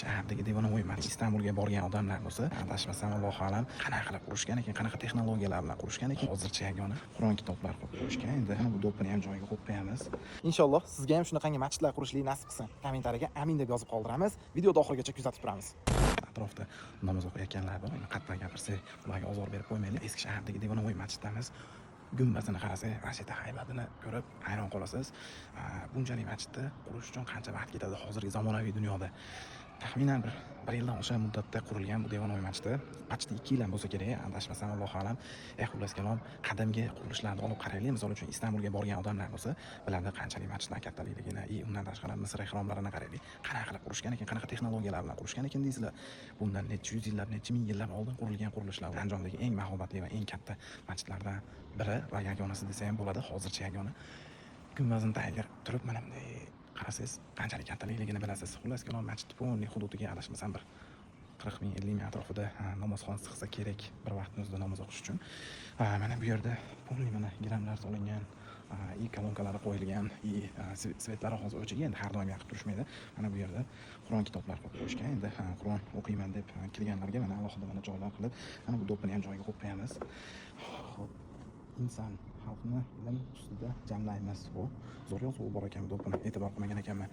shahardagi Devonovoy masjid Istanbulga borgan odamlar bo'lsa, adashmasam Allohu alam qanaqa qilib qurishgan ekan, qanaqa texnologiyalar bilan qurishgan ekan, hozircha yagona Qur'on kitoblar qurib qo'yishgan. Endi bu do'ppini ham joyiga qo'yib qo'yamiz. Inshaalloh sizga ham shunaqangi masjidlar qurishlik nasib qilsin. Kommentariyaga amin deb yozib qoldiramiz. Videoni oxirigacha kuzatib turamiz. Atrofda namoz o'qiyotganlar bor. Qattiq gapirsak, ularga ozor berib qo'ymaylik. Eski shahardagi Devonovoy masjiddamiz. Gumbazini qarasak, masjidning haybatini ko'rib hayron qolasiz. Bunchalik masjidni qurish uchun qancha vaqt ketadi hozirgi zamonaviy dunyoda? Taxminan bir yildan o'sha muddatda qurilgan bu Devonovoy masjidi почти 2 yil ham bo'lsa kerak, adashmasam Allohu alam. Xullas kalom, qadimgi qurilishlarni olib qaraylik. Misol uchun Istanbulga borgan odamlar bo'lsa, biladi qanchalik masjidlar kattaligini, undan tashqari Misr ehromlarini qaraylik. Qanaqa qilib qurishgan ekan, qanaqa texnologiyalar bilan qurishgan ekan deysizlar. Bundan necha yuz yillar, necha ming yillar oldin qurilgan qurilishlar. Andijdagi eng mahobatli va eng katta masjidlardan biri va yagonasi desa ham bo'ladi, hozircha yagona. Gumbazning tagiga turib mana bunday qarasangiz, qanchalik kattaligini bilasiz. Xullas kalom, masjid bo'lgan hududiga adashmasam bir 40 ming 50 ming atrofida namozxon sig'sa kerak bir vaqtimizda namoz o'qish uchun. Mana bu yerda pulli mana gramlar solingan, kolonkalari qo'yilgan, svetlari hozir o'chigan, endi har doim yoqib turishmaydi. Mana bu yerda Qur'on kitoblar qo'yib qo'yishgan. Endi Qur'on o'qiyman deb kelganlarga mana alohida mana joylar qilib, mana bu do'ppini ham joyiga qo'yib qo'yamiz. Xo'p, inson xalqni ilm ustida jamlaymiz. Bu zo'r yozuv bor ekan bu do'ppini, e'tibor qilmagan ekanman.